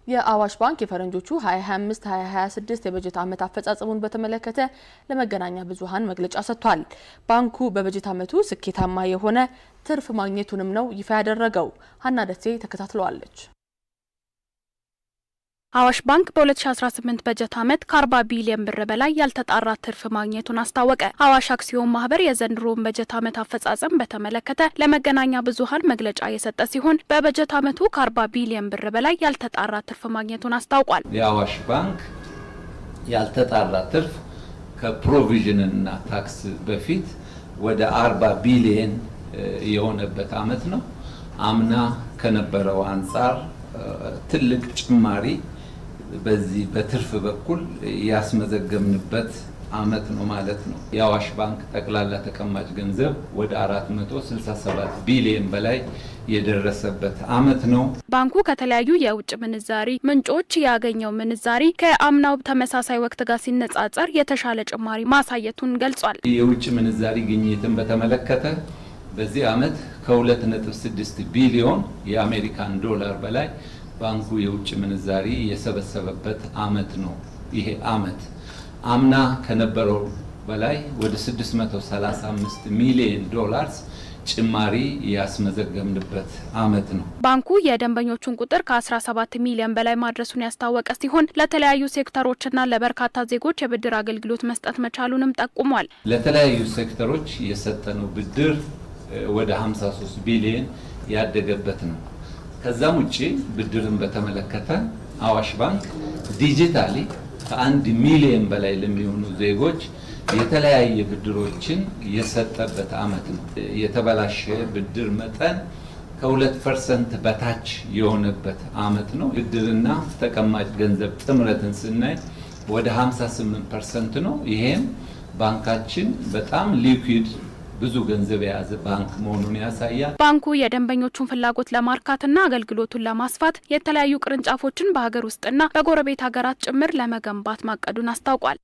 የአዋሽ ባንክ የፈረንጆቹ 2025-2026 የበጀት ዓመት አፈጻጸሙን በተመለከተ ለመገናኛ ብዙሃን መግለጫ ሰጥቷል። ባንኩ በበጀት ዓመቱ ስኬታማ የሆነ ትርፍ ማግኘቱንም ነው ይፋ ያደረገው። ሀና ደሴ ተከታትለዋለች። አዋሽ ባንክ በ2018 በጀት ዓመት ከ40 ቢሊዮን ብር በላይ ያልተጣራ ትርፍ ማግኘቱን አስታወቀ። አዋሽ አክሲዮን ማህበር የዘንድሮውን በጀት ዓመት አፈጻጸም በተመለከተ ለመገናኛ ብዙሃን መግለጫ የሰጠ ሲሆን በበጀት ዓመቱ ከ40 ቢሊዮን ብር በላይ ያልተጣራ ትርፍ ማግኘቱን አስታውቋል። የአዋሽ ባንክ ያልተጣራ ትርፍ ከፕሮቪዥንና ታክስ በፊት ወደ 40 ቢሊዮን የሆነበት ዓመት ነው። አምና ከነበረው አንጻር ትልቅ ጭማሪ በዚህ በትርፍ በኩል ያስመዘገብንበት ዓመት ነው ማለት ነው። የአዋሽ ባንክ ጠቅላላ ተቀማጭ ገንዘብ ወደ 467 ቢሊዮን በላይ የደረሰበት ዓመት ነው። ባንኩ ከተለያዩ የውጭ ምንዛሪ ምንጮች ያገኘው ምንዛሪ ከአምናው ተመሳሳይ ወቅት ጋር ሲነጻጸር የተሻለ ጭማሪ ማሳየቱን ገልጿል። የውጭ ምንዛሪ ግኝትን በተመለከተ በዚህ ዓመት ከ2.6 ቢሊዮን የአሜሪካን ዶላር በላይ ባንኩ የውጭ ምንዛሪ የሰበሰበበት ዓመት ነው። ይሄ ዓመት አምና ከነበረው በላይ ወደ 635 ሚሊዮን ዶላር ጭማሪ ያስመዘገብንበት ዓመት ነው። ባንኩ የደንበኞቹን ቁጥር ከ17 ሚሊዮን በላይ ማድረሱን ያስታወቀ ሲሆን ለተለያዩ ሴክተሮችና ለበርካታ ዜጎች የብድር አገልግሎት መስጠት መቻሉንም ጠቁሟል። ለተለያዩ ሴክተሮች የሰጠነው ብድር ወደ 53 ቢሊዮን ያደገበት ነው። ከዛም ውጪ ብድርን በተመለከተ አዋሽ ባንክ ዲጂታሊ ከ1 ሚሊዮን በላይ ለሚሆኑ ዜጎች የተለያየ ብድሮችን የሰጠበት ዓመት ነው። የተበላሸ ብድር መጠን ከ2% በታች የሆነበት ዓመት ነው። ብድርና ተቀማጭ ገንዘብ ጥምረትን ስናይ ወደ 58% ነው። ይሄም ባንካችን በጣም ሊኩዊድ ብዙ ገንዘብ የያዘ ባንክ መሆኑን ያሳያል። ባንኩ የደንበኞቹን ፍላጎት ለማርካትና አገልግሎቱን ለማስፋት የተለያዩ ቅርንጫፎችን በሀገር ውስጥና በጎረቤት ሀገራት ጭምር ለመገንባት ማቀዱን አስታውቋል።